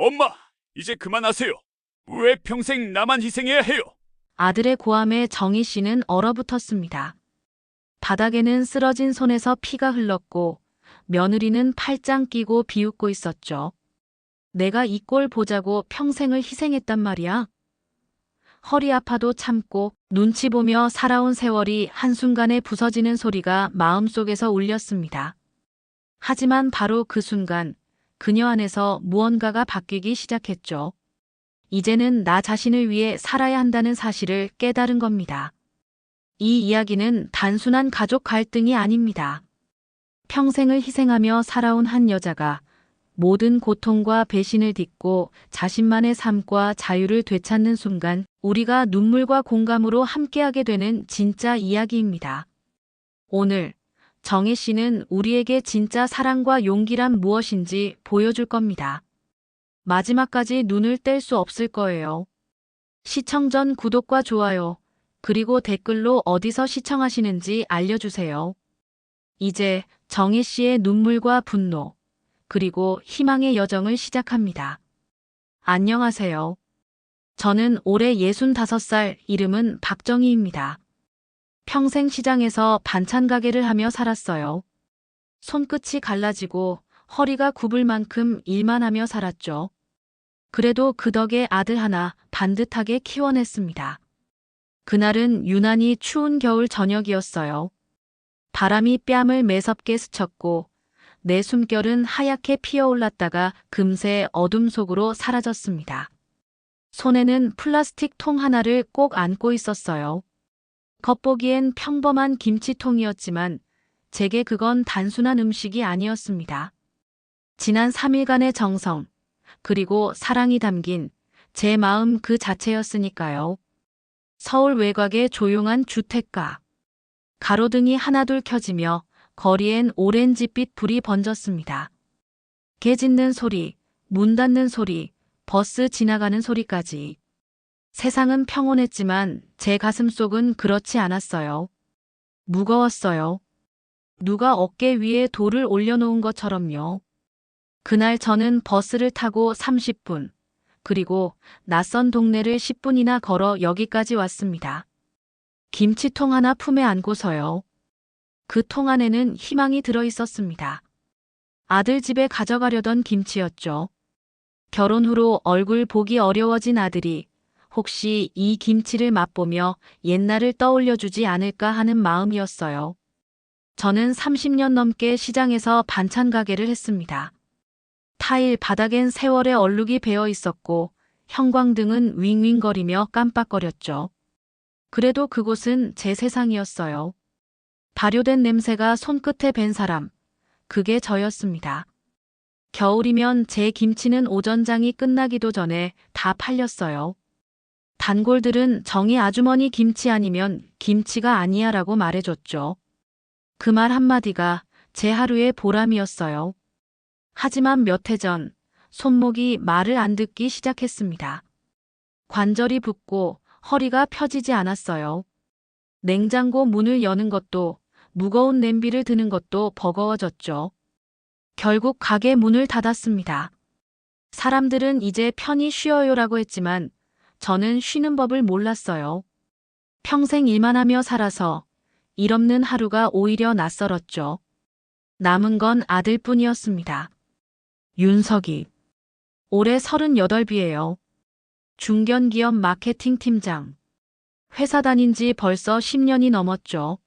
엄마, 이제 그만하세요. 왜 평생 나만 희생해야 해요? 아들의 고함에 정희 씨는 얼어붙었습니다. 바닥에는 쓰러진 손에서 피가 흘렀고 며느리는 팔짱 끼고 비웃고 있었죠. 내가 이 꼴 보자고 평생을 희생했단 말이야. 허리 아파도 참고 눈치 보며 살아온 세월이 한순간에 부서지는 소리가 마음속에서 울렸습니다. 하지만 바로 그 순간 그녀 안에서 무언가가 바뀌기 시작했죠. 이제는 나 자신을 위해 살아야 한다는 사실을 깨달은 겁니다. 이 이야기는 단순한 가족 갈등이 아닙니다. 평생을 희생하며 살아온 한 여자가 모든 고통과 배신을 딛고 자신만의 삶과 자유를 되찾는 순간 우리가 눈물과 공감으로 함께하게 되는 진짜 이야기입니다. 오늘 정혜 씨는 우리에게 진짜 사랑과 용기란 무엇인지 보여줄 겁니다. 마지막까지 눈을 뗄 수 없을 거예요. 시청 전 구독과 좋아요, 그리고 댓글로 어디서 시청하시는지 알려주세요. 이제 정혜 씨의 눈물과 분노, 그리고 희망의 여정을 시작합니다. 안녕하세요. 저는 올해 65살, 이름은 박정희입니다. 평생 시장에서 반찬 가게를 하며 살았어요. 손끝이 갈라지고 허리가 굽을 만큼 일만 하며 살았죠. 그래도 그 덕에 아들 하나 반듯하게 키워냈습니다. 그날은 유난히 추운 겨울 저녁이었어요. 바람이 뺨을 매섭게 스쳤고 내 숨결은 하얗게 피어올랐다가 금세 어둠 속으로 사라졌습니다. 손에는 플라스틱 통 하나를 꼭 안고 있었어요. 겉보기엔 평범한 김치통이었지만 제게 그건 단순한 음식이 아니었습니다. 지난 3일간의 정성, 그리고 사랑이 담긴 제 마음 그 자체였으니까요. 서울 외곽의 조용한 주택가. 가로등이 하나둘 켜지며 거리엔 오렌지빛 불이 번졌습니다. 개 짖는 소리, 문 닫는 소리, 버스 지나가는 소리까지. 세상은 평온했지만 제 가슴속은 그렇지 않았어요. 무거웠어요. 누가 어깨 위에 돌을 올려놓은 것처럼요. 그날 저는 버스를 타고 30분, 그리고 낯선 동네를 10분이나 걸어 여기까지 왔습니다. 김치통 하나 품에 안고서요. 그 통 안에는 희망이 들어 있었습니다. 아들 집에 가져가려던 김치였죠. 결혼 후로 얼굴 보기 어려워진 아들이 혹시 이 김치를 맛보며 옛날을 떠올려주지 않을까 하는 마음이었어요. 저는 30년 넘게 시장에서 반찬 가게를 했습니다. 타일 바닥엔 세월의 얼룩이 배어 있었고 형광등은 윙윙거리며 깜빡거렸죠. 그래도 그곳은 제 세상이었어요. 발효된 냄새가 손끝에 밴 사람, 그게 저였습니다. 겨울이면 제 김치는 오전장이 끝나기도 전에 다 팔렸어요. 단골들은 정희 아주머니 김치 아니면 김치가 아니야 라고 말해줬죠. 그 말 한마디가 제 하루의 보람이었어요. 하지만 몇 해 전 손목이 말을 안 듣기 시작했습니다. 관절이 붓고 허리가 펴지지 않았어요. 냉장고 문을 여는 것도 무거운 냄비를 드는 것도 버거워졌죠. 결국 가게 문을 닫았습니다. 사람들은 이제 편히 쉬어요라고 했지만 저는 쉬는 법을 몰랐어요. 평생 일만 하며 살아서 일 없는 하루가 오히려 낯설었죠. 남은 건 아들뿐이었습니다. 윤석이. 올해 38이에요. 중견기업 마케팅 팀장. 회사 다닌 지 벌써 10년이 넘었죠.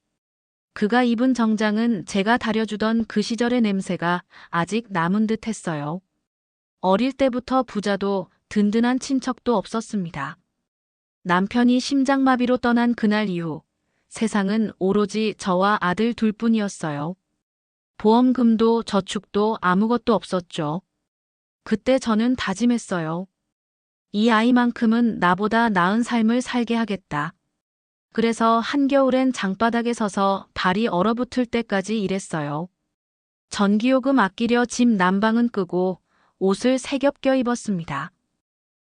그가 입은 정장은 제가 다려주던 그 시절의 냄새가 아직 남은 듯 했어요. 어릴 때부터 부자도 든든한 친척도 없었습니다. 남편이 심장마비로 떠난 그날 이후 세상은 오로지 저와 아들 둘뿐이었어요. 보험금도 저축도 아무것도 없었죠. 그때 저는 다짐했어요. 이 아이만큼은 나보다 나은 삶을 살게 하겠다. 그래서 한겨울엔 장바닥에 서서 발이 얼어붙을 때까지 일했어요. 전기요금 아끼려 집 난방은 끄고 옷을 새 겹 껴입었습니다.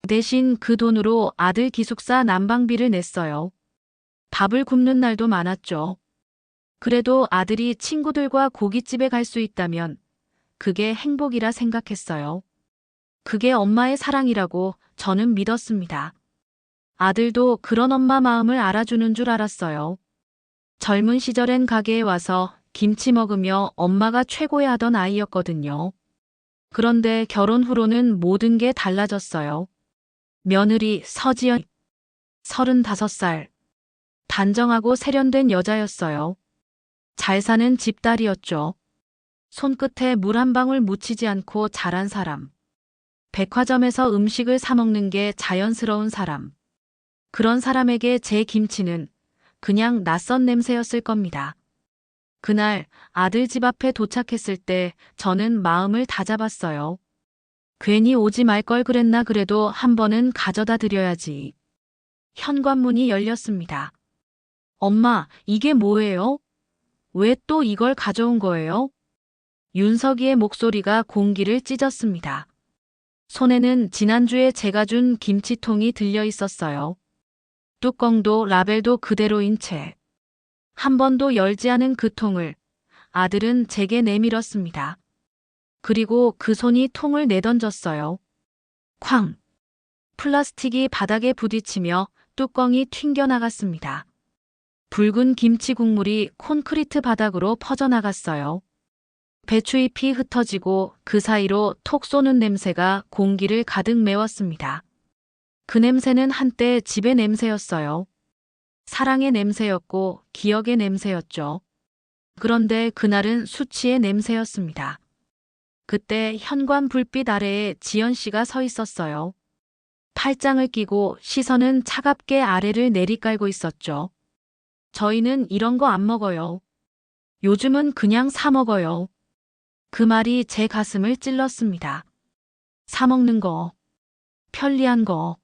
대신 그 돈으로 아들 기숙사 난방비를 냈어요. 밥을 굶는 날도 많았죠. 그래도 아들이 친구들과 고깃집에 갈 수 있다면 그게 행복이라 생각했어요. 그게 엄마의 사랑이라고 저는 믿었습니다. 아들도 그런 엄마 마음을 알아주는 줄 알았어요. 젊은 시절엔 가게에 와서 김치 먹으며 엄마가 최고야 하던 아이였거든요. 그런데 결혼 후로는 모든 게 달라졌어요. 며느리 서지연, 35살. 단정하고 세련된 여자였어요. 잘 사는 집딸이었죠. 손끝에 물 한 방울 묻히지 않고 자란 사람. 백화점에서 음식을 사 먹는 게 자연스러운 사람. 그런 사람에게 제 김치는 그냥 낯선 냄새였을 겁니다. 그날 아들 집 앞에 도착했을 때 저는 마음을 다잡았어요. 괜히 오지 말 걸 그랬나 그래도 한 번은 가져다 드려야지. 현관문이 열렸습니다. 엄마, 이게 뭐예요? 왜 또 이걸 가져온 거예요? 윤석이의 목소리가 공기를 찢었습니다. 손에는 지난주에 제가 준 김치통이 들려 있었어요. 뚜껑도 라벨도 그대로인 채. 한 번도 열지 않은 그 통을 아들은 제게 내밀었습니다. 그리고 그 손이 통을 내던졌어요. 쾅! 플라스틱이 바닥에 부딪히며 뚜껑이 튕겨나갔습니다. 붉은 김치 국물이 콘크리트 바닥으로 퍼져나갔어요. 배추잎이 흩어지고 그 사이로 톡 쏘는 냄새가 공기를 가득 메웠습니다. 그 냄새는 한때 집의 냄새였어요. 사랑의 냄새였고 기억의 냄새였죠. 그런데 그날은 수치의 냄새였습니다. 그때 현관 불빛 아래에 지연 씨가 서 있었어요. 팔짱을 끼고 시선은 차갑게 아래를 내리깔고 있었죠. 저희는 이런 거 안 먹어요. 요즘은 그냥 사 먹어요. 그 말이 제 가슴을 찔렀습니다. 사 먹는 거, 편리한 거,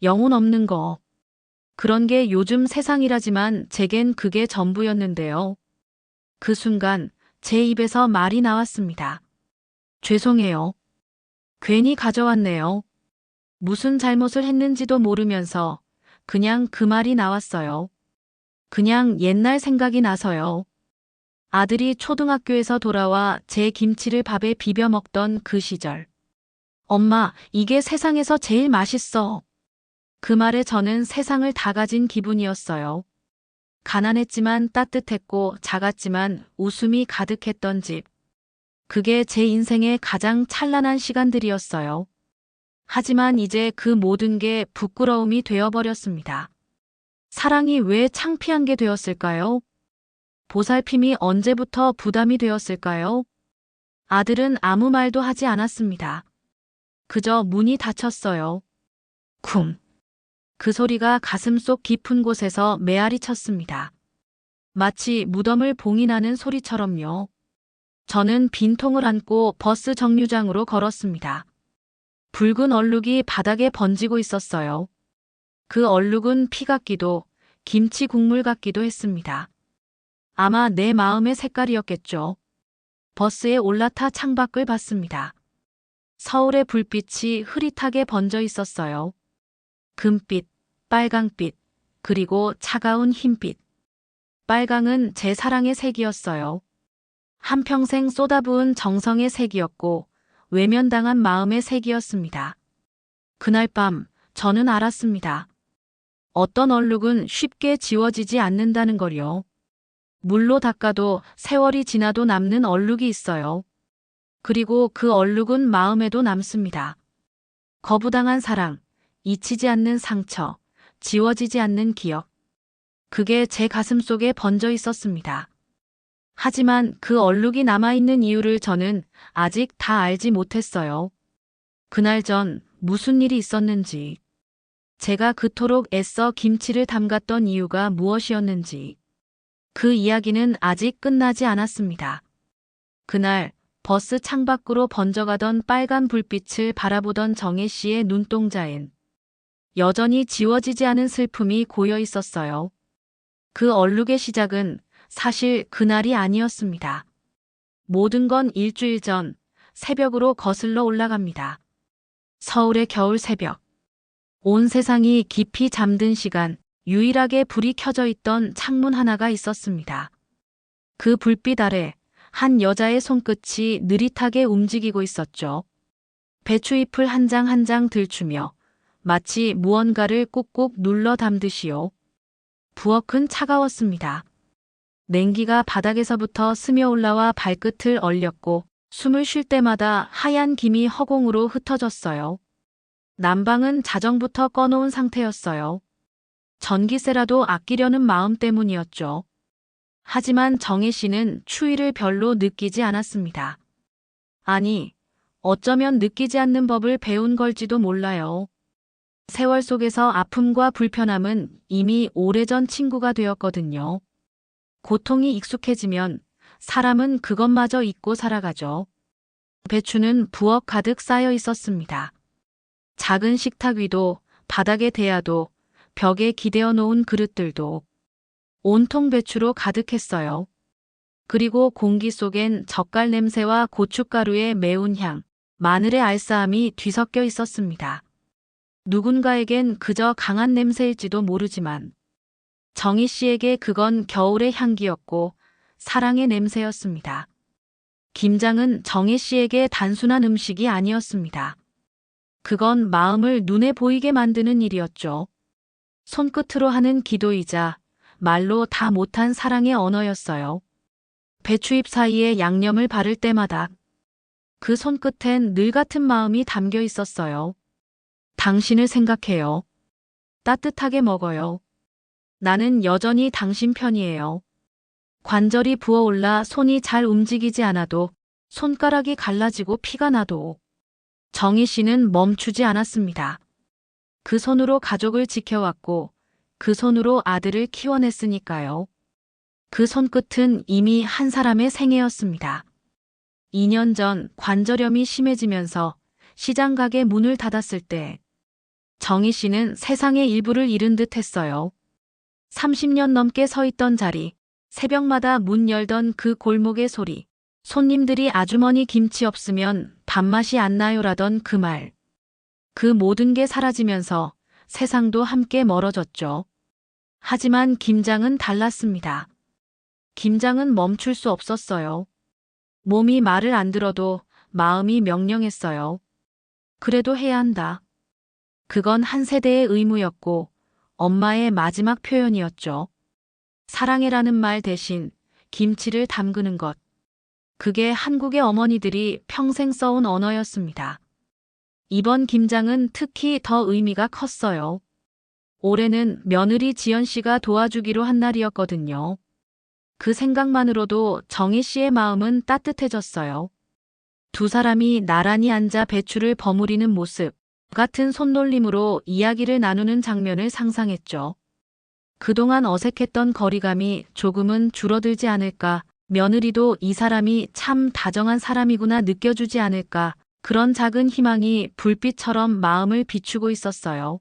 영혼 없는 거. 그런 게 요즘 세상이라지만 제겐 그게 전부였는데요. 그 순간 제 입에서 말이 나왔습니다. 죄송해요. 괜히 가져왔네요. 무슨 잘못을 했는지도 모르면서 그냥 그 말이 나왔어요. 그냥 옛날 생각이 나서요. 아들이 초등학교에서 돌아와 제 김치를 밥에 비벼 먹던 그 시절. 엄마, 이게 세상에서 제일 맛있어. 그 말에 저는 세상을 다 가진 기분이었어요. 가난했지만 따뜻했고 작았지만 웃음이 가득했던 집. 그게 제 인생의 가장 찬란한 시간들이었어요. 하지만 이제 그 모든 게 부끄러움이 되어버렸습니다. 사랑이 왜 창피한 게 되었을까요? 보살핌이 언제부터 부담이 되었을까요? 아들은 아무 말도 하지 않았습니다. 그저 문이 닫혔어요. 쿵. 그 소리가 가슴속 깊은 곳에서 메아리 쳤습니다. 마치 무덤을 봉인하는 소리처럼요. 저는 빈통을 안고 버스 정류장으로 걸었습니다. 붉은 얼룩이 바닥에 번지고 있었어요. 그 얼룩은 피 같기도 김치 국물 같기도 했습니다. 아마 내 마음의 색깔이었겠죠. 버스에 올라타 창밖을 봤습니다. 서울의 불빛이 흐릿하게 번져 있었어요. 금빛, 빨강빛, 그리고 차가운 흰빛. 빨강은 제 사랑의 색이었어요. 한평생 쏟아부은 정성의 색이었고 외면당한 마음의 색이었습니다. 그날 밤 저는 알았습니다. 어떤 얼룩은 쉽게 지워지지 않는다는 걸요. 물로 닦아도 세월이 지나도 남는 얼룩이 있어요. 그리고 그 얼룩은 마음에도 남습니다. 거부당한 사랑, 잊히지 않는 상처, 지워지지 않는 기억. 그게 제 가슴 속에 번져 있었습니다. 하지만 그 얼룩이 남아있는 이유를 저는 아직 다 알지 못했어요. 그날 전 무슨 일이 있었는지, 제가 그토록 애써 김치를 담갔던 이유가 무엇이었는지, 그 이야기는 아직 끝나지 않았습니다. 그날 버스 창밖으로 번져가던 빨간 불빛을 바라보던 정혜 씨의 눈동자엔 여전히 지워지지 않은 슬픔이 고여 있었어요. 그 얼룩의 시작은 사실 그날이 아니었습니다. 모든 건 일주일 전 새벽으로 거슬러 올라갑니다. 서울의 겨울 새벽. 온 세상이 깊이 잠든 시간, 유일하게 불이 켜져 있던 창문 하나가 있었습니다. 그 불빛 아래 한 여자의 손끝이 느릿하게 움직이고 있었죠. 배추잎을 한 장 한 장 들추며 마치 무언가를 꾹꾹 눌러 담듯이요. 부엌은 차가웠습니다. 냉기가 바닥에서부터 스며 올라와 발끝을 얼렸고 숨을 쉴 때마다 하얀 김이 허공으로 흩어졌어요. 난방은 자정부터 꺼놓은 상태였어요. 전기세라도 아끼려는 마음 때문이었죠. 하지만 정혜 씨는 추위를 별로 느끼지 않았습니다. 아니, 어쩌면 느끼지 않는 법을 배운 걸지도 몰라요. 세월 속에서 아픔과 불편함은 이미 오래전 친구가 되었거든요. 고통이 익숙해지면 사람은 그것마저 잊고 살아가죠. 배추는 부엌 가득 쌓여 있었습니다. 작은 식탁 위도, 바닥의 대야도, 벽에 기대어 놓은 그릇들도 온통 배추로 가득했어요. 그리고 공기 속엔 젓갈 냄새와 고춧가루의 매운 향, 마늘의 알싸함이 뒤섞여 있었습니다. 누군가에겐 그저 강한 냄새일지도 모르지만 정희 씨에게 그건 겨울의 향기였고 사랑의 냄새였습니다. 김장은 정희 씨에게 단순한 음식이 아니었습니다. 그건 마음을 눈에 보이게 만드는 일이었죠. 손끝으로 하는 기도이자 말로 다 못한 사랑의 언어였어요. 배추잎 사이에 양념을 바를 때마다 그 손끝엔 늘 같은 마음이 담겨 있었어요. 당신을 생각해요. 따뜻하게 먹어요. 나는 여전히 당신 편이에요. 관절이 부어올라 손이 잘 움직이지 않아도 손가락이 갈라지고 피가 나도 정희 씨는 멈추지 않았습니다. 그 손으로 가족을 지켜왔고 그 손으로 아들을 키워냈으니까요. 그 손끝은 이미 한 사람의 생애였습니다. 2년 전 관절염이 심해지면서 시장 가게 문을 닫았을 때 정희 씨는 세상의 일부를 잃은 듯 했어요. 30년 넘게 서 있던 자리, 새벽마다 문 열던 그 골목의 소리, 손님들이 아주머니 김치 없으면 밥맛이 안 나요라던 그 말. 그 모든 게 사라지면서 세상도 함께 멀어졌죠. 하지만 김장은 달랐습니다. 김장은 멈출 수 없었어요. 몸이 말을 안 들어도 마음이 명령했어요. 그래도 해야 한다. 그건 한 세대의 의무였고 엄마의 마지막 표현이었죠. 사랑해라는 말 대신 김치를 담그는 것. 그게 한국의 어머니들이 평생 써온 언어였습니다. 이번 김장은 특히 더 의미가 컸어요. 올해는 며느리 지연 씨가 도와주기로 한 날이었거든요. 그 생각만으로도 정희 씨의 마음은 따뜻해졌어요. 두 사람이 나란히 앉아 배추를 버무리는 모습, 같은 손놀림으로 이야기를 나누는 장면을 상상했죠. 그동안 어색했던 거리감이 조금은 줄어들지 않을까, 며느리도 이 사람이 참 다정한 사람이구나 느껴주지 않을까, 그런 작은 희망이 불빛처럼 마음을 비추고 있었어요.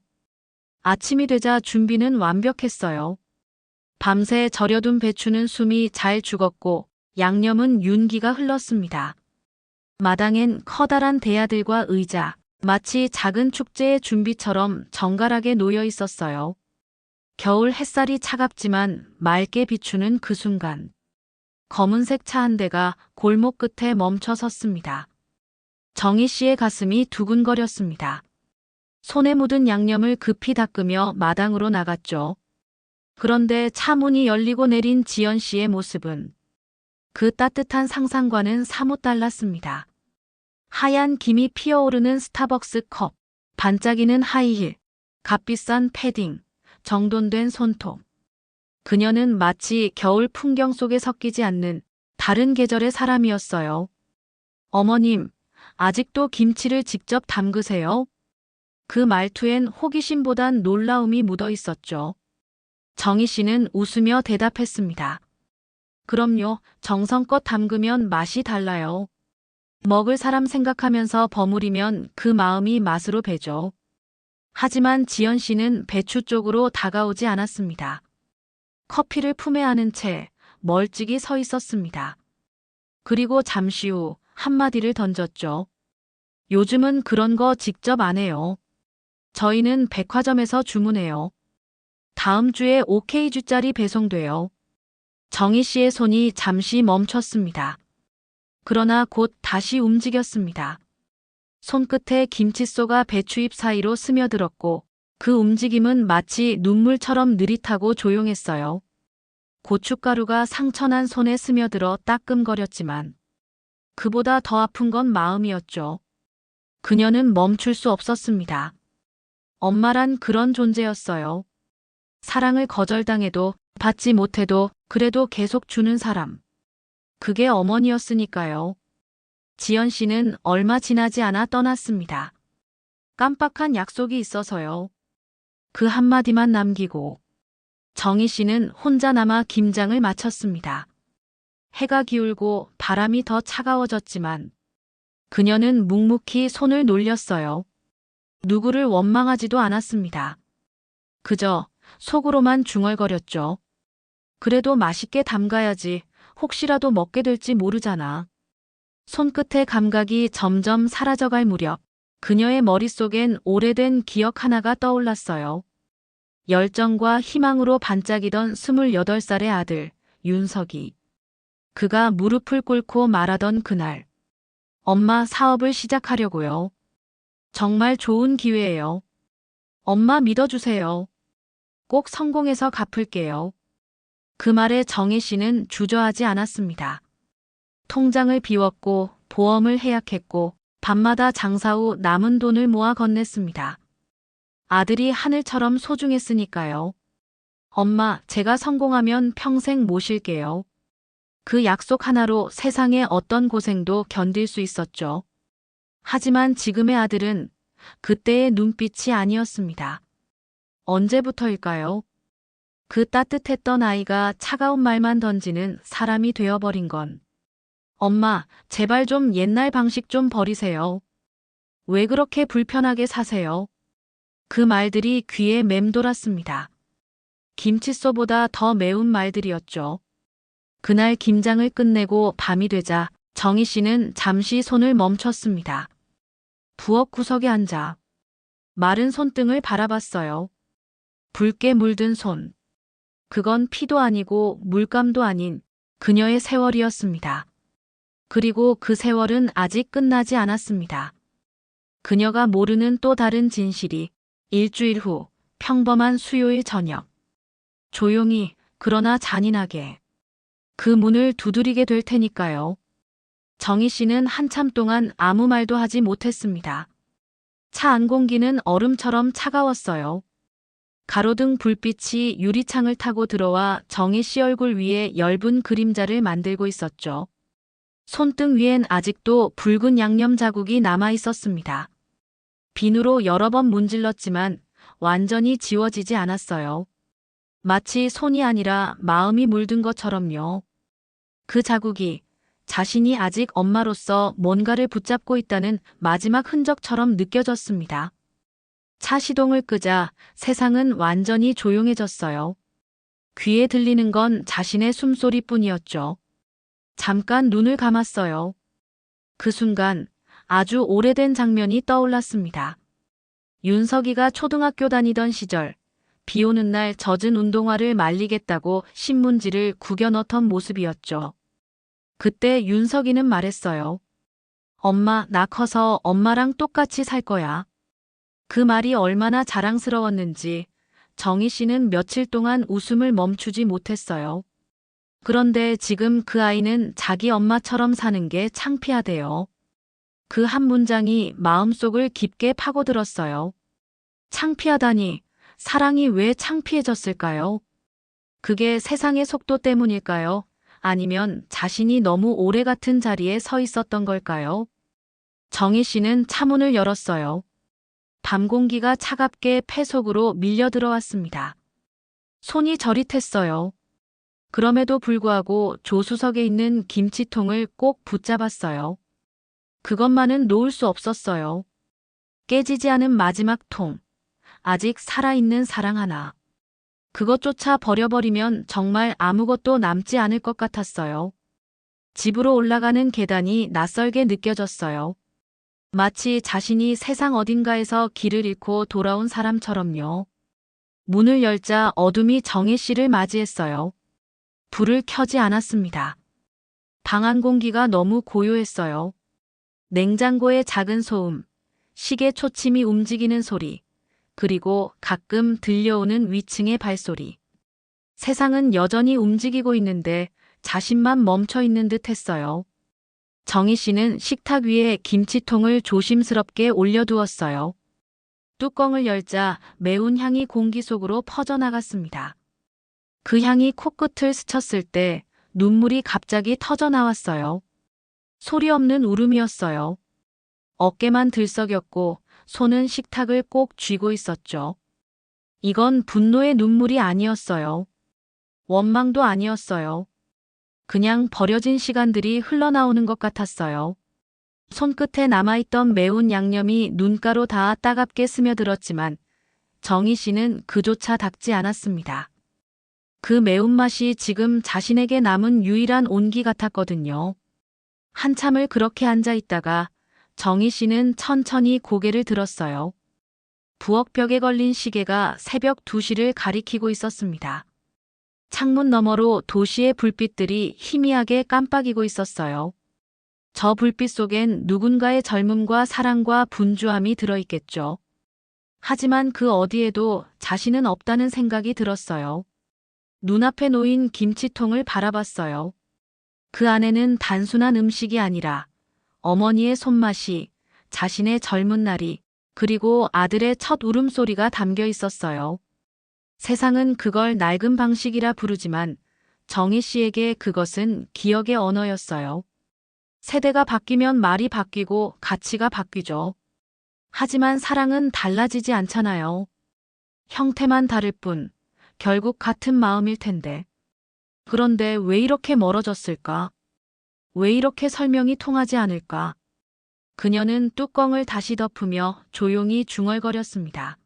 아침이 되자 준비는 완벽했어요. 밤새 절여둔 배추는 숨이 잘 죽었고 양념은 윤기가 흘렀습니다. 마당엔 커다란 대야들과 의자, 마치 작은 축제의 준비처럼 정갈하게 놓여 있었어요. 겨울 햇살이 차갑지만 맑게 비추는 그 순간, 검은색 차 한 대가 골목 끝에 멈춰 섰습니다. 정희 씨의 가슴이 두근거렸습니다. 손에 묻은 양념을 급히 닦으며 마당으로 나갔죠. 그런데 차 문이 열리고 내린 지연 씨의 모습은 그 따뜻한 상상과는 사뭇 달랐습니다. 하얀 김이 피어오르는 스타벅스 컵, 반짝이는 하이힐, 값비싼 패딩, 정돈된 손톱. 그녀는 마치 겨울 풍경 속에 섞이지 않는 다른 계절의 사람이었어요. 어머님, 아직도 김치를 직접 담그세요? 그 말투엔 호기심보단 놀라움이 묻어 있었죠. 정희 씨는 웃으며 대답했습니다. 그럼요, 정성껏 담그면 맛이 달라요. 먹을 사람 생각하면서 버무리면 그 마음이 맛으로 배죠. 하지만 지연 씨는 배추 쪽으로 다가오지 않았습니다. 커피를 품에 안은 채 멀찍이 서 있었습니다. 그리고 잠시 후 한마디를 던졌죠. 요즘은 그런 거 직접 안 해요. 저희는 백화점에서 주문해요. 다음 주에 OK주짜리 배송돼요. 정희 씨의 손이 잠시 멈췄습니다. 그러나 곧 다시 움직였습니다. 손끝에 김칫소가 배추잎 사이로 스며들었고 그 움직임은 마치 눈물처럼 느릿하고 조용했어요. 고춧가루가 상처난 손에 스며들어 따끔거렸지만 그보다 더 아픈 건 마음이었죠. 그녀는 멈출 수 없었습니다. 엄마란 그런 존재였어요. 사랑을 거절당해도 받지 못해도 그래도 계속 주는 사람. 그게 어머니였으니까요. 지연 씨는 얼마 지나지 않아 떠났습니다. 깜빡한 약속이 있어서요. 그 한마디만 남기고 정희 씨는 혼자 남아 김장을 마쳤습니다. 해가 기울고 바람이 더 차가워졌지만 그녀는 묵묵히 손을 놀렸어요. 누구를 원망하지도 않았습니다. 그저 속으로만 중얼거렸죠. 그래도 맛있게 담가야지. 혹시라도 먹게 될지 모르잖아. 손끝의 감각이 점점 사라져갈 무렵 그녀의 머릿속엔 오래된 기억 하나가 떠올랐어요. 열정과 희망으로 반짝이던 28살의 아들 윤석이. 그가 무릎을 꿇고 말하던 그날. 엄마, 사업을 시작하려고요. 정말 좋은 기회예요. 엄마 믿어주세요. 꼭 성공해서 갚을게요. 그 말에 정희 씨는 주저하지 않았습니다. 통장을 비웠고 보험을 해약했고 밤마다 장사 후 남은 돈을 모아 건넸습니다. 아들이 하늘처럼 소중했으니까요. 엄마, 제가 성공하면 평생 모실게요. 그 약속 하나로 세상의 어떤 고생도 견딜 수 있었죠. 하지만 지금의 아들은 그때의 눈빛이 아니었습니다. 언제부터일까요? 그 따뜻했던 아이가 차가운 말만 던지는 사람이 되어버린 건. 엄마, 제발 좀 옛날 방식 좀 버리세요. 왜 그렇게 불편하게 사세요? 그 말들이 귀에 맴돌았습니다. 김칫소보다 더 매운 말들이었죠. 그날 김장을 끝내고 밤이 되자 정희 씨는 잠시 손을 멈췄습니다. 부엌 구석에 앉아 마른 손등을 바라봤어요. 붉게 물든 손. 그건 피도 아니고 물감도 아닌 그녀의 세월이었습니다. 그리고 그 세월은 아직 끝나지 않았습니다. 그녀가 모르는 또 다른 진실이 일주일 후 평범한 수요일 저녁. 조용히 그러나 잔인하게 그 문을 두드리게 될 테니까요. 정희 씨는 한참 동안 아무 말도 하지 못했습니다. 차 안 공기는 얼음처럼 차가웠어요. 가로등 불빛이 유리창을 타고 들어와 정희 씨 얼굴 위에 엷은 그림자를 만들고 있었죠. 손등 위엔 아직도 붉은 양념 자국이 남아 있었습니다. 비누로 여러 번 문질렀지만 완전히 지워지지 않았어요. 마치 손이 아니라 마음이 물든 것처럼요. 그 자국이 자신이 아직 엄마로서 뭔가를 붙잡고 있다는 마지막 흔적처럼 느껴졌습니다. 차 시동을 끄자 세상은 완전히 조용해졌어요. 귀에 들리는 건 자신의 숨소리뿐이었죠. 잠깐 눈을 감았어요. 그 순간 아주 오래된 장면이 떠올랐습니다. 윤석이가 초등학교 다니던 시절 비 오는 날 젖은 운동화를 말리겠다고 신문지를 구겨 넣던 모습이었죠. 그때 윤석이는 말했어요. 엄마, 나 커서 엄마랑 똑같이 살 거야. 그 말이 얼마나 자랑스러웠는지 정희 씨는 며칠 동안 웃음을 멈추지 못했어요. 그런데 지금 그 아이는 자기 엄마처럼 사는 게 창피하대요. 그 한 문장이 마음속을 깊게 파고들었어요. 창피하다니, 사랑이 왜 창피해졌을까요? 그게 세상의 속도 때문일까요? 아니면 자신이 너무 오래 같은 자리에 서 있었던 걸까요? 정희 씨는 차문을 열었어요. 밤 공기가 차갑게 폐 속으로 밀려 들어왔습니다. 손이 저릿했어요. 그럼에도 불구하고 조수석에 있는 김치통을 꼭 붙잡았어요. 그것만은 놓을 수 없었어요. 깨지지 않은 마지막 통. 아직 살아있는 사랑 하나. 그것조차 버려버리면 정말 아무것도 남지 않을 것 같았어요. 집으로 올라가는 계단이 낯설게 느껴졌어요. 마치 자신이 세상 어딘가에서 길을 잃고 돌아온 사람처럼요. 문을 열자 어둠이 정희 씨를 맞이했어요. 불을 켜지 않았습니다. 방 안 공기가 너무 고요했어요. 냉장고의 작은 소음, 시계 초침이 움직이는 소리, 그리고 가끔 들려오는 위층의 발소리. 세상은 여전히 움직이고 있는데 자신만 멈춰 있는 듯 했어요. 정희 씨는 식탁 위에 김치통을 조심스럽게 올려두었어요. 뚜껑을 열자 매운 향이 공기 속으로 퍼져나갔습니다. 그 향이 코끝을 스쳤을 때 눈물이 갑자기 터져 나왔어요. 소리 없는 울음이었어요. 어깨만 들썩였고 손은 식탁을 꼭 쥐고 있었죠. 이건 분노의 눈물이 아니었어요. 원망도 아니었어요. 그냥 버려진 시간들이 흘러나오는 것 같았어요. 손끝에 남아있던 매운 양념이 눈가로 닿아 따갑게 스며들었지만 정희 씨는 그조차 닦지 않았습니다. 그 매운맛이 지금 자신에게 남은 유일한 온기 같았거든요. 한참을 그렇게 앉아 있다가 정희 씨는 천천히 고개를 들었어요. 부엌벽에 걸린 시계가 새벽 2시를 가리키고 있었습니다. 창문 너머로 도시의 불빛들이 희미하게 깜빡이고 있었어요. 저 불빛 속엔 누군가의 젊음과 사랑과 분주함이 들어있겠죠. 하지만 그 어디에도 자신은 없다는 생각이 들었어요. 눈앞에 놓인 김치통을 바라봤어요. 그 안에는 단순한 음식이 아니라 어머니의 손맛이, 자신의 젊은 날이, 그리고 아들의 첫 울음소리가 담겨 있었어요. 세상은 그걸 낡은 방식이라 부르지만 정희 씨에게 그것은 기억의 언어였어요. 세대가 바뀌면 말이 바뀌고 가치가 바뀌죠. 하지만 사랑은 달라지지 않잖아요. 형태만 다를 뿐 결국 같은 마음일 텐데. 그런데 왜 이렇게 멀어졌을까? 왜 이렇게 설명이 통하지 않을까? 그녀는 뚜껑을 다시 덮으며 조용히 중얼거렸습니다.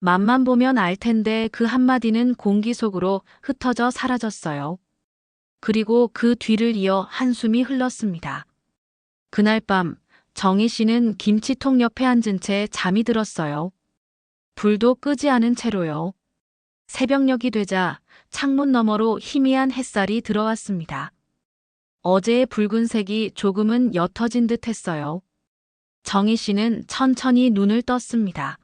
맛만 보면 알 텐데 그 한마디는 공기 속으로 흩어져 사라졌어요. 그리고 그 뒤를 이어 한숨이 흘렀습니다. 그날 밤 정희 씨는 김치통 옆에 앉은 채 잠이 들었어요. 불도 끄지 않은 채로요. 새벽녘이 되자 창문 너머로 희미한 햇살이 들어왔습니다. 어제의 붉은색이 조금은 옅어진 듯 했어요. 정희 씨는 천천히 눈을 떴습니다.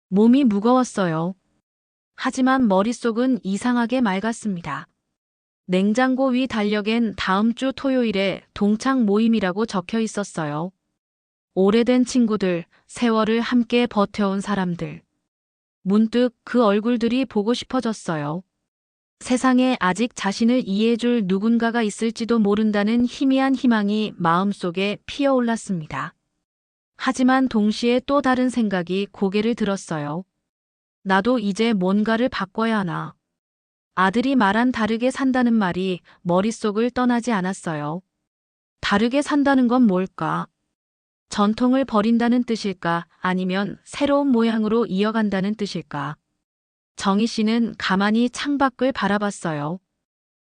몸이 무거웠어요. 하지만 머릿속은 이상하게 맑았습니다. 냉장고 위 달력엔 다음 주 토요일에 동창 모임이라고 적혀 있었어요. 오래된 친구들, 세월을 함께 버텨온 사람들. 문득 그 얼굴들이 보고 싶어졌어요. 세상에 아직 자신을 이해해줄 누군가가 있을지도 모른다는 희미한 희망이 마음속에 피어올랐습니다. 하지만 동시에 또 다른 생각이 고개를 들었어요. 나도 이제 뭔가를 바꿔야 하나. 아들이 말한 다르게 산다는 말이 머릿속을 떠나지 않았어요. 다르게 산다는 건 뭘까? 전통을 버린다는 뜻일까? 아니면 새로운 모양으로 이어간다는 뜻일까? 정희 씨는 가만히 창밖을 바라봤어요.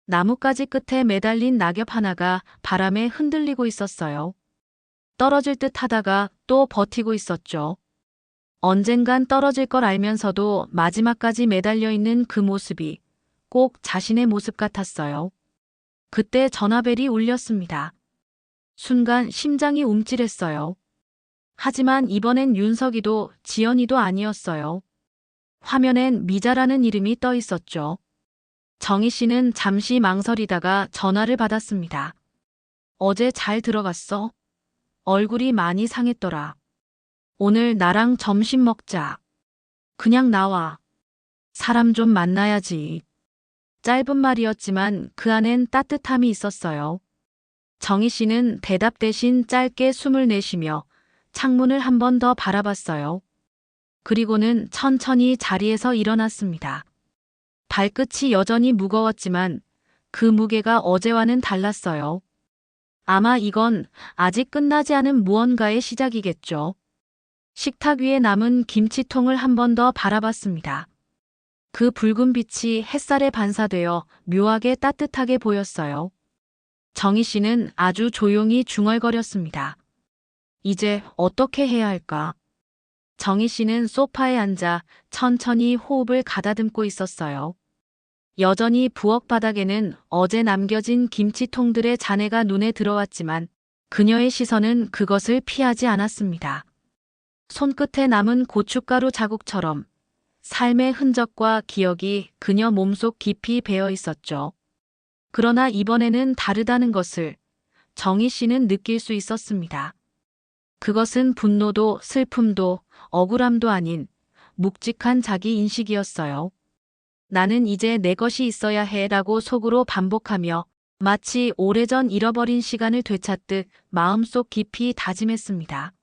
나뭇가지 끝에 매달린 낙엽 하나가 바람에 흔들리고 있었어요. 떨어질 듯 하다가 또 버티고 있었죠. 언젠간 떨어질 걸 알면서도 마지막까지 매달려 있는 그 모습이 꼭 자신의 모습 같았어요. 그때 전화벨이 울렸습니다. 순간 심장이 움찔했어요. 하지만 이번엔 윤석이도 지연이도 아니었어요. 화면엔 미자라는 이름이 떠 있었죠. 정희 씨는 잠시 망설이다가 전화를 받았습니다. 어제 잘 들어갔어? 얼굴이 많이 상했더라. 오늘 나랑 점심 먹자. 그냥 나와. 사람 좀 만나야지. 짧은 말이었지만 그 안엔 따뜻함이 있었어요. 정희 씨는 대답 대신 짧게 숨을 내쉬며 창문을 한 번 더 바라봤어요. 그리고는 천천히 자리에서 일어났습니다. 발끝이 여전히 무거웠지만 그 무게가 어제와는 달랐어요. 아마 이건 아직 끝나지 않은 무언가의 시작이겠죠. 식탁 위에 남은 김치통을 한 번 더 바라봤습니다. 그 붉은 빛이 햇살에 반사되어 묘하게 따뜻하게 보였어요. 정희 씨는 아주 조용히 중얼거렸습니다. 이제 어떻게 해야 할까? 정희 씨는 소파에 앉아 천천히 호흡을 가다듬고 있었어요. 여전히 부엌 바닥에는 어제 남겨진 김치통들의 잔해가 눈에 들어왔지만 그녀의 시선은 그것을 피하지 않았습니다. 손끝에 남은 고춧가루 자국처럼 삶의 흔적과 기억이 그녀 몸속 깊이 배어 있었죠. 그러나 이번에는 다르다는 것을 정희 씨는 느낄 수 있었습니다. 그것은 분노도 슬픔도 억울함도 아닌 묵직한 자기 인식이었어요. 나는 이제 내 것이 있어야 해 라고 속으로 반복하며 마치 오래전 잃어버린 시간을 되찾듯 마음속 깊이 다짐했습니다.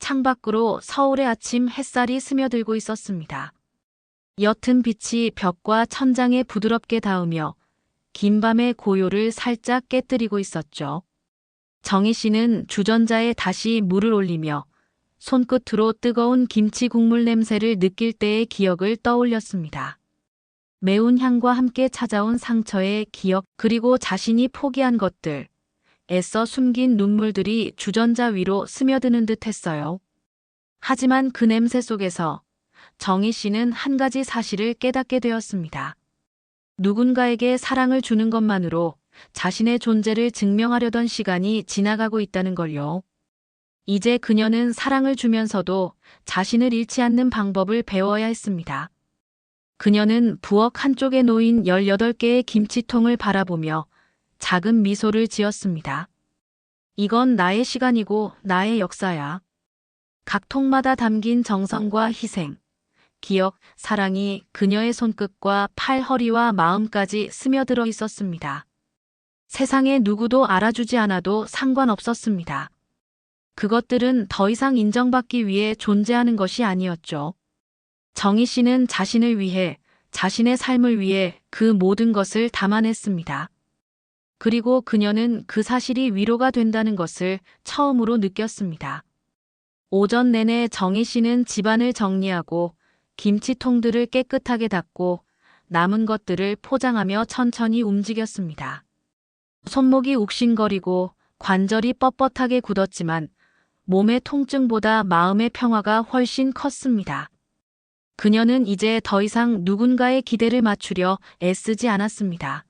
창밖으로 서울의 아침 햇살이 스며들고 있었습니다. 옅은 빛이 벽과 천장에 부드럽게 닿으며 긴 밤의 고요를 살짝 깨뜨리고 있었죠. 정희 씨는 주전자에 다시 물을 올리며 손끝으로 뜨거운 김치 국물 냄새를 느낄 때의 기억을 떠올렸습니다. 매운 향과 함께 찾아온 상처의 기억 그리고 자신이 포기한 것들, 애써 숨긴 눈물들이 주전자 위로 스며드는 듯 했어요. 하지만 그 냄새 속에서 정희 씨는 한 가지 사실을 깨닫게 되었습니다. 누군가에게 사랑을 주는 것만으로 자신의 존재를 증명하려던 시간이 지나가고 있다는 걸요. 이제 그녀는 사랑을 주면서도 자신을 잃지 않는 방법을 배워야 했습니다. 그녀는 부엌 한쪽에 놓인 18개의 김치통을 바라보며 작은 미소를 지었습니다. 이건 나의 시간이고 나의 역사야. 각 통마다 담긴 정성과 희생, 기억, 사랑이 그녀의 손끝과 팔, 허리와 마음까지 스며들어 있었습니다. 세상에 누구도 알아주지 않아도 상관없었습니다. 그것들은 더 이상 인정받기 위해 존재하는 것이 아니었죠. 정희 씨는 자신을 위해, 자신의 삶을 위해 그 모든 것을 담아냈습니다. 그리고 그녀는 그 사실이 위로가 된다는 것을 처음으로 느꼈습니다. 오전 내내 정희 씨는 집안을 정리하고 김치통들을 깨끗하게 닦고 남은 것들을 포장하며 천천히 움직였습니다. 손목이 욱신거리고 관절이 뻣뻣하게 굳었지만 몸의 통증보다 마음의 평화가 훨씬 컸습니다. 그녀는 이제 더 이상 누군가의 기대를 맞추려 애쓰지 않았습니다.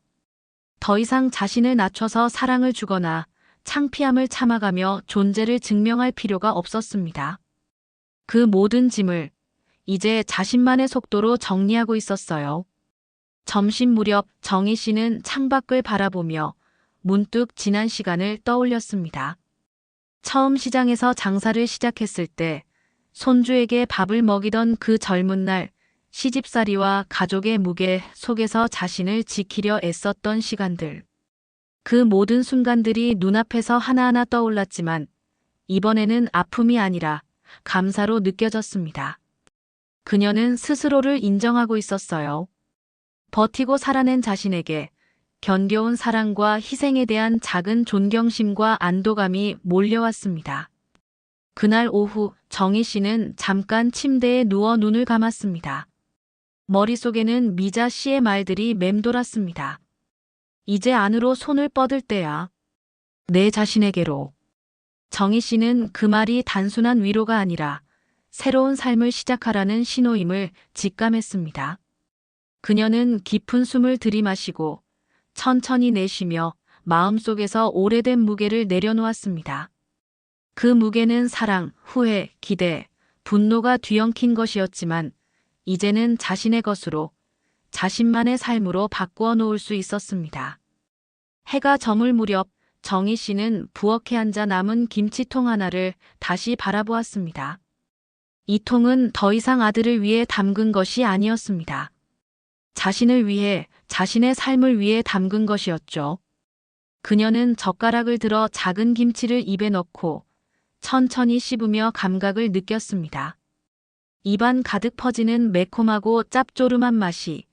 더 이상 자신을 낮춰서 사랑을 주거나 창피함을 참아가며 존재를 증명할 필요가 없었습니다. 그 모든 짐을 이제 자신만의 속도로 정리하고 있었어요. 점심 무렵 정희 씨는 창밖을 바라보며 문득 지난 시간을 떠올렸습니다. 처음 시장에서 장사를 시작했을 때 손주에게 밥을 먹이던 그 젊은 날, 시집살이와 가족의 무게 속에서 자신을 지키려 애썼던 시간들. 그 모든 순간들이 눈앞에서 하나하나 떠올랐지만 이번에는 아픔이 아니라 감사로 느껴졌습니다. 그녀는 스스로를 인정하고 있었어요. 버티고 살아낸 자신에게 견뎌온 사랑과 희생에 대한 작은 존경심과 안도감이 몰려왔습니다. 그날 오후 정희 씨는 잠깐 침대에 누워 눈을 감았습니다. 머릿속에는 미자 씨의 말들이 맴돌았습니다. 이제 안으로 손을 뻗을 때야. 내 자신에게로. 정희 씨는 그 말이 단순한 위로가 아니라 새로운 삶을 시작하라는 신호임을 직감했습니다. 그녀는 깊은 숨을 들이마시고 천천히 내쉬며 마음속에서 오래된 무게를 내려놓았습니다. 그 무게는 사랑, 후회, 기대, 분노가 뒤엉킨 것이었지만 이제는 자신의 것으로, 자신만의 삶으로 바꾸어 놓을 수 있었습니다. 해가 저물 무렵 정희 씨는 부엌에 앉아 남은 김치통 하나를 다시 바라보았습니다. 이 통은 더 이상 아들을 위해 담근 것이 아니었습니다. 자신을 위해, 자신의 삶을 위해 담근 것이었죠. 그녀는 젓가락을 들어 작은 김치를 입에 넣고 천천히 씹으며 감각을 느꼈습니다. 입안 가득 퍼지는 매콤하고 짭조름한 맛이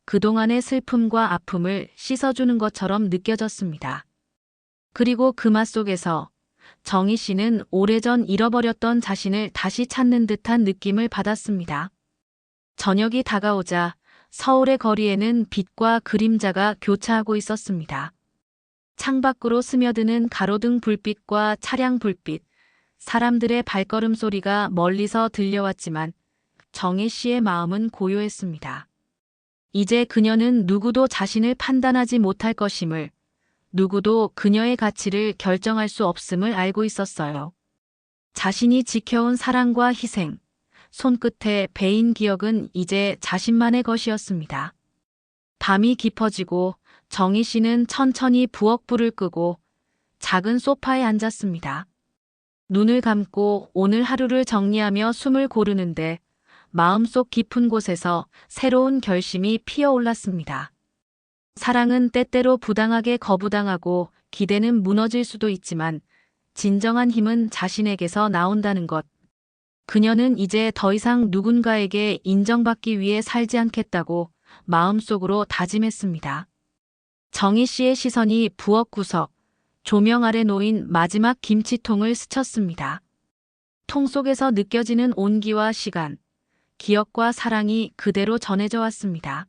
그동안의 슬픔과 아픔을 씻어주는 것처럼 느껴졌습니다. 그리고 그 맛 속에서 정희 씨는 오래전 잃어버렸던 자신을 다시 찾는 듯한 느낌을 받았습니다. 저녁이 다가오자 서울의 거리에는 빛과 그림자가 교차하고 있었습니다. 창밖으로 스며드는 가로등 불빛과 차량 불빛, 사람들의 발걸음 소리가 멀리서 들려왔지만 정희 씨의 마음은 고요했습니다. 이제 그녀는 누구도 자신을 판단하지 못할 것임을, 누구도 그녀의 가치를 결정할 수 없음을 알고 있었어요. 자신이 지켜온 사랑과 희생, 손끝에 베인 기억은 이제 자신만의 것이었습니다. 밤이 깊어지고 정희 씨는 천천히 부엌불을 끄고 작은 소파에 앉았습니다. 눈을 감고 오늘 하루를 정리하며 숨을 고르는데 마음속 깊은 곳에서 새로운 결심이 피어올랐습니다. 사랑은 때때로 부당하게 거부당하고 기대는 무너질 수도 있지만 진정한 힘은 자신에게서 나온다는 것. 그녀는 이제 더 이상 누군가에게 인정받기 위해 살지 않겠다고 마음속으로 다짐했습니다. 정희 씨의 시선이 부엌 구석, 조명 아래 놓인 마지막 김치통을 스쳤습니다. 통 속에서 느껴지는 온기와 시간, 기억과 사랑이 그대로 전해져 왔습니다.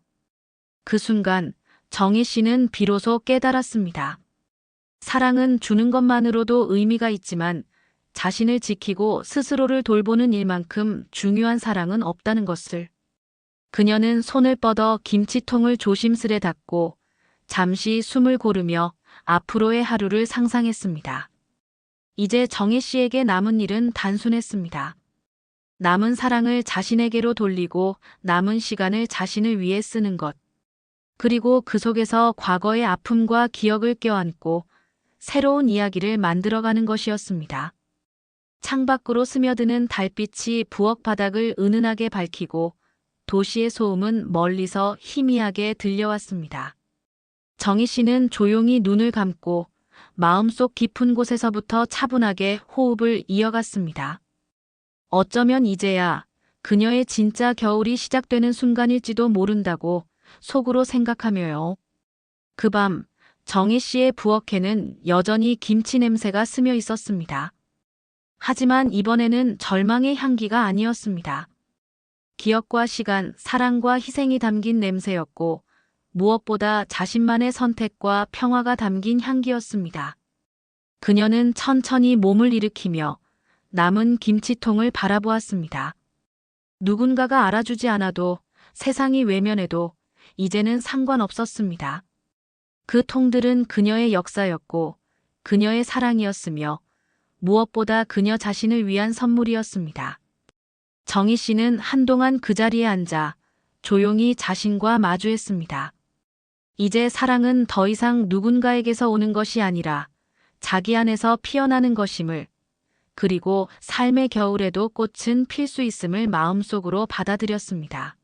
그 순간 정희 씨는 비로소 깨달았습니다. 사랑은 주는 것만으로도 의미가 있지만 자신을 지키고 스스로를 돌보는 일만큼 중요한 사랑은 없다는 것을. 그녀는 손을 뻗어 김치통을 조심스레 닫고 잠시 숨을 고르며 앞으로의 하루를 상상했습니다. 이제 정희 씨에게 남은 일은 단순했습니다. 남은 사랑을 자신에게로 돌리고 남은 시간을 자신을 위해 쓰는 것. 그리고 그 속에서 과거의 아픔과 기억을 껴안고 새로운 이야기를 만들어가는 것이었습니다. 창밖으로 스며드는 달빛이 부엌 바닥을 은은하게 밝히고 도시의 소음은 멀리서 희미하게 들려왔습니다. 정희 씨는 조용히 눈을 감고 마음속 깊은 곳에서부터 차분하게 호흡을 이어갔습니다. 어쩌면 이제야 그녀의 진짜 겨울이 시작되는 순간일지도 모른다고 속으로 생각하며요. 그 밤 정희 씨의 부엌에는 여전히 김치 냄새가 스며 있었습니다. 하지만 이번에는 절망의 향기가 아니었습니다. 기억과 시간, 사랑과 희생이 담긴 냄새였고 무엇보다 자신만의 선택과 평화가 담긴 향기였습니다. 그녀는 천천히 몸을 일으키며 남은 김치통을 바라보았습니다. 누군가가 알아주지 않아도 세상이 외면해도 이제는 상관없었습니다. 그 통들은 그녀의 역사였고 그녀의 사랑이었으며 무엇보다 그녀 자신을 위한 선물이었습니다. 정희 씨는 한동안 그 자리에 앉아 조용히 자신과 마주했습니다. 이제 사랑은 더 이상 누군가에게서 오는 것이 아니라 자기 안에서 피어나는 것임을, 그리고 삶의 겨울에도 꽃은 필 수 있음을 마음속으로 받아들였습니다.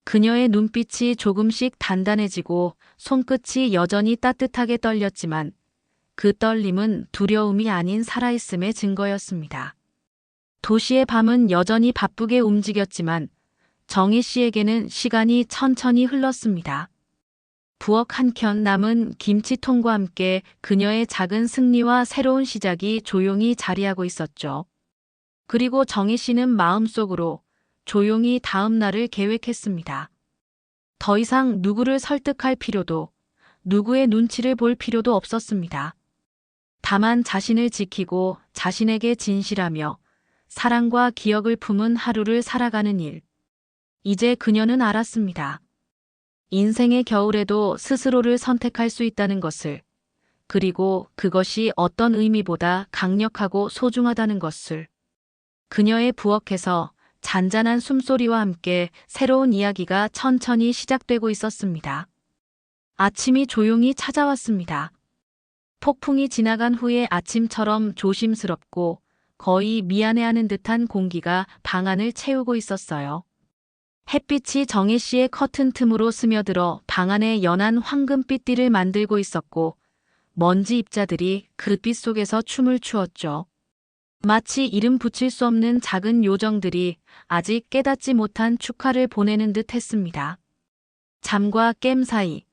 그녀의 눈빛이 조금씩 단단해지고 손끝이 여전히 따뜻하게 떨렸지만 그 떨림은 두려움이 아닌 살아있음의 증거였습니다. 도시의 밤은 여전히 바쁘게 움직였지만 정희 씨에게는 시간이 천천히 흘렀습니다. 부엌 한켠 남은 김치통과 함께 그녀의 작은 승리와 새로운 시작이 조용히 자리하고 있었죠. 그리고 정희 씨는 마음속으로 조용히 다음 날을 계획했습니다. 더 이상 누구를 설득할 필요도, 누구의 눈치를 볼 필요도 없었습니다. 다만 자신을 지키고 자신에게 진실하며 사랑과 기억을 품은 하루를 살아가는 일. 이제 그녀는 알았습니다. 인생의 겨울에도 스스로를 선택할 수 있다는 것을, 그리고 그것이 어떤 의미보다 강력하고 소중하다는 것을. 그녀의 부엌에서 잔잔한 숨소리와 함께 새로운 이야기가 천천히 시작되고 있었습니다. 아침이 조용히 찾아왔습니다. 폭풍이 지나간 후의 아침처럼 조심스럽고 거의 미안해하는 듯한 공기가 방 안을 채우고 있었어요. 햇빛이 정희 씨의 커튼 틈으로 스며들어 방 안에 연한 황금빛 띠를 만들고 있었고 먼지 입자들이 그 빛 속에서 춤을 추었죠. 마치 이름 붙일 수 없는 작은 요정들이 아직 깨닫지 못한 축하를 보내는 듯 했습니다. 잠과 깸 사이,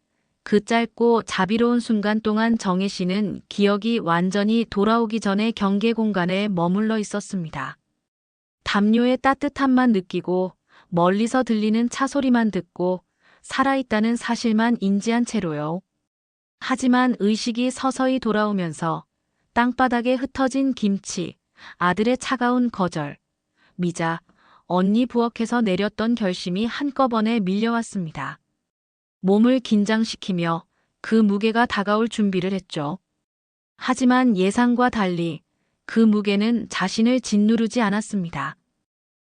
그 짧고 자비로운 순간 동안 정희 씨는 기억이 완전히 돌아오기 전에 경계 공간에 머물러 있었습니다. 담요의 따뜻함만 느끼고 멀리서 들리는 차 소리만 듣고 살아있다는 사실만 인지한 채로요. 하지만 의식이 서서히 돌아오면서 땅바닥에 흩어진 김치, 아들의 차가운 거절, 미자, 언니 부엌에서 내렸던 결심이 한꺼번에 밀려왔습니다. 몸을 긴장시키며 그 무게가 다가올 준비를 했죠. 하지만 예상과 달리 그 무게는 자신을 짓누르지 않았습니다.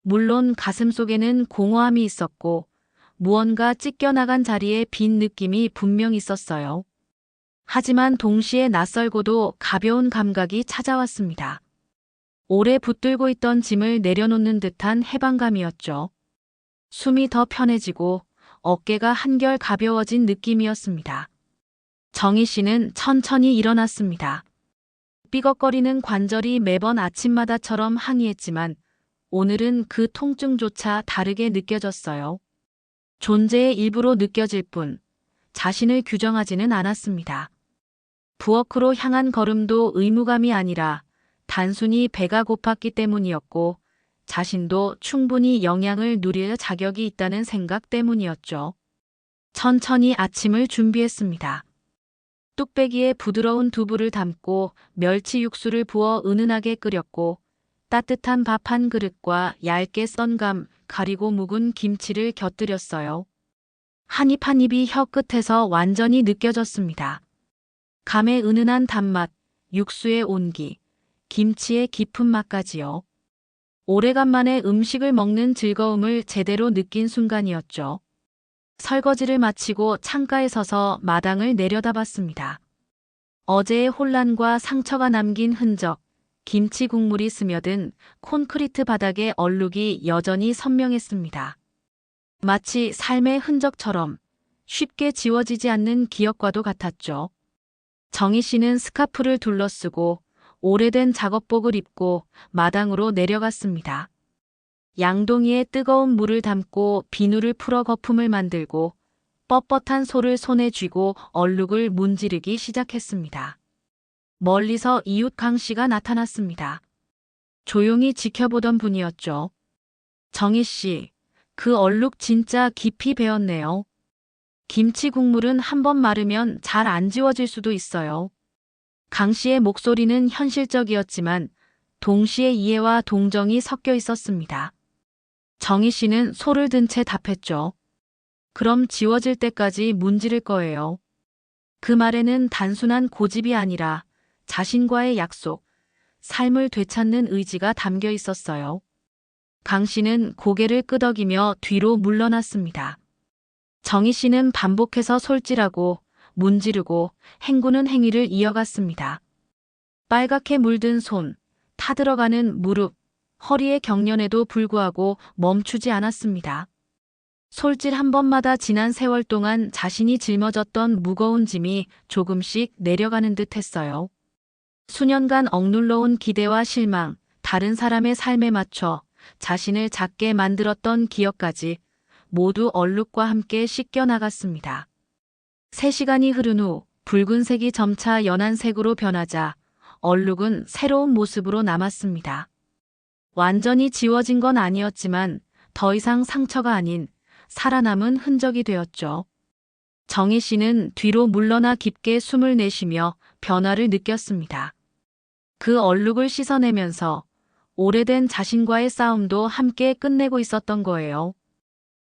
물론 가슴 속에는 공허함이 있었고 무언가 찢겨나간 자리에 빈 느낌이 분명 있었어요. 하지만 동시에 낯설고도 가벼운 감각이 찾아왔습니다. 오래 붙들고 있던 짐을 내려놓는 듯한 해방감이었죠. 숨이 더 편해지고 어깨가 한결 가벼워진 느낌이었습니다. 정희 씨는 천천히 일어났습니다. 삐걱거리는 관절이 매번 아침마다처럼 항의했지만 오늘은 그 통증조차 다르게 느껴졌어요. 존재의 일부로 느껴질 뿐 자신을 규정하지는 않았습니다. 부엌으로 향한 걸음도 의무감이 아니라 단순히 배가 고팠기 때문이었고 자신도 충분히 영양을 누릴 자격이 있다는 생각 때문이었죠. 천천히 아침을 준비했습니다. 뚝배기에 부드러운 두부를 담고 멸치 육수를 부어 은은하게 끓였고 따뜻한 밥 한 그릇과 얇게 썬 감, 가리고 묵은 김치를 곁들였어요. 한 입 한 입이 혀 끝에서 완전히 느껴졌습니다. 감의 은은한 단맛, 육수의 온기, 김치의 깊은 맛까지요. 오래간만에 음식을 먹는 즐거움을 제대로 느낀 순간이었죠. 설거지를 마치고 창가에 서서 마당을 내려다봤습니다. 어제의 혼란과 상처가 남긴 흔적, 김치 국물이 스며든 콘크리트 바닥의 얼룩이 여전히 선명했습니다. 마치 삶의 흔적처럼 쉽게 지워지지 않는 기억과도 같았죠. 정희 씨는 스카프를 둘러쓰고 오래된 작업복을 입고 마당으로 내려갔습니다. 양동이에 뜨거운 물을 담고 비누를 풀어 거품을 만들고 뻣뻣한 소를 손에 쥐고 얼룩을 문지르기 시작했습니다. 멀리서 이웃 강 씨가 나타났습니다. 조용히 지켜보던 분이었죠. 정희 씨, 그 얼룩 진짜 깊이 배었네요. 김치 국물은 한번 마르면 잘 안 지워질 수도 있어요. 강 씨의 목소리는 현실적이었지만 동시에 이해와 동정이 섞여 있었습니다. 정희 씨는 소를 든 채 답했죠. 그럼 지워질 때까지 문지를 거예요. 그 말에는 단순한 고집이 아니라 자신과의 약속, 삶을 되찾는 의지가 담겨 있었어요. 강 씨는 고개를 끄덕이며 뒤로 물러났습니다. 정희 씨는 반복해서 솔질하고 문지르고 헹구는 행위를 이어갔습니다. 빨갛게 물든 손, 타들어가는 무릎, 허리의 경련에도 불구하고 멈추지 않았습니다. 솔질 한 번마다 지난 세월 동안 자신이 짊어졌던 무거운 짐이 조금씩 내려가는 듯 했어요. 수년간 억눌러온 기대와 실망, 다른 사람의 삶에 맞춰 자신을 작게 만들었던 기억까지 모두 얼룩과 함께 씻겨 나갔습니다. 3시간이 흐른 후 붉은색이 점차 연한 색으로 변하자 얼룩은 새로운 모습으로 남았습니다. 완전히 지워진 건 아니었지만 더 이상 상처가 아닌 살아남은 흔적이 되었죠. 정희 씨는 뒤로 물러나 깊게 숨을 내쉬며 변화를 느꼈습니다. 그 얼룩을 씻어내면서 오래된 자신과의 싸움도 함께 끝내고 있었던 거예요.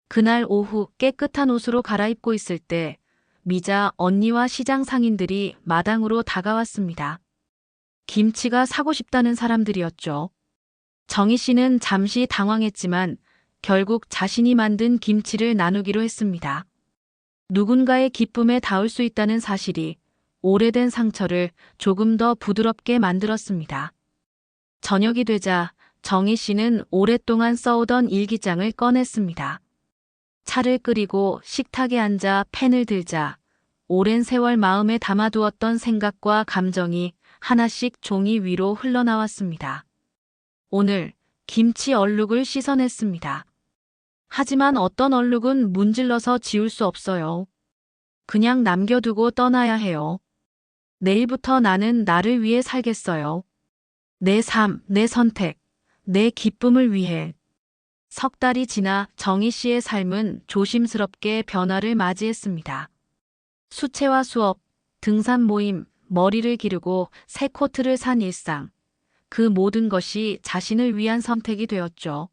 그날 오후 깨끗한 옷으로 갈아입고 있을 때 미자 언니와 시장 상인들이 마당으로 다가왔습니다. 김치가 사고 싶다는 사람들이었죠. 정희 씨는 잠시 당황했지만 결국 자신이 만든 김치를 나누기로 했습니다. 누군가의 기쁨에 닿을 수 있다는 사실이 오래된 상처를 조금 더 부드럽게 만들었습니다. 저녁이 되자 정희 씨는 오랫동안 써오던 일기장을 꺼냈습니다. 차를 끓이고 식탁에 앉아 펜을 들자 오랜 세월 마음에 담아두었던 생각과 감정이 하나씩 종이 위로 흘러나왔습니다. 오늘 김치 얼룩을 씻어냈습니다. 하지만 어떤 얼룩은 문질러서 지울 수 없어요. 그냥 남겨두고 떠나야 해요. 내일부터 나는 나를 위해 살겠어요. 내 삶, 내 선택, 내 기쁨을 위해. 석 달이 지나 정희 씨의 삶은 조심스럽게 변화를 맞이했습니다. 수채화 수업, 등산 모임, 머리를 기르고 새 코트를 산 일상. 그 모든 것이 자신을 위한 선택이 되었죠.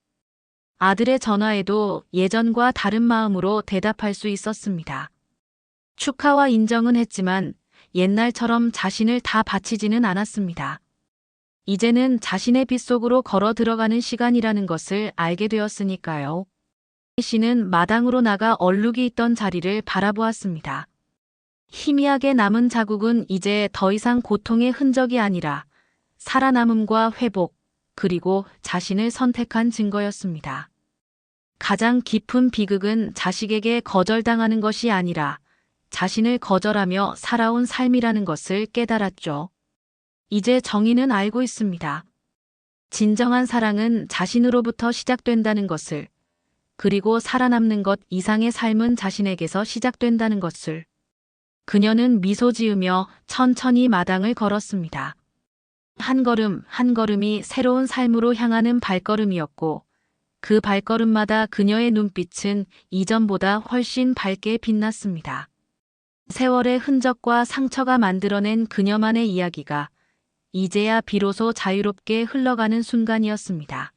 아들의 전화에도 예전과 다른 마음으로 대답할 수 있었습니다. 축하와 인정은 했지만 옛날처럼 자신을 다 바치지는 않았습니다. 이제는 자신의 빗속으로 걸어 들어가는 시간이라는 것을 알게 되었으니까요. 씨는 마당으로 나가 얼룩이 있던 자리를 바라보았습니다. 희미하게 남은 자국은 이제 더 이상 고통의 흔적이 아니라 살아남음과 회복, 그리고 자신을 선택한 증거였습니다. 가장 깊은 비극은 자식에게 거절당하는 것이 아니라 자신을 거절하며 살아온 삶이라는 것을 깨달았죠. 이제 정의는 알고 있습니다. 진정한 사랑은 자신으로부터 시작된다는 것을, 그리고 살아남는 것 이상의 삶은 자신에게서 시작된다는 것을. 그녀는 미소 지으며 천천히 마당을 걸었습니다. 한 걸음 한 걸음이 새로운 삶으로 향하는 발걸음이었고, 그 발걸음마다 그녀의 눈빛은 이전보다 훨씬 밝게 빛났습니다. 세월의 흔적과 상처가 만들어낸 그녀만의 이야기가 이제야 비로소 자유롭게 흘러가는 순간이었습니다.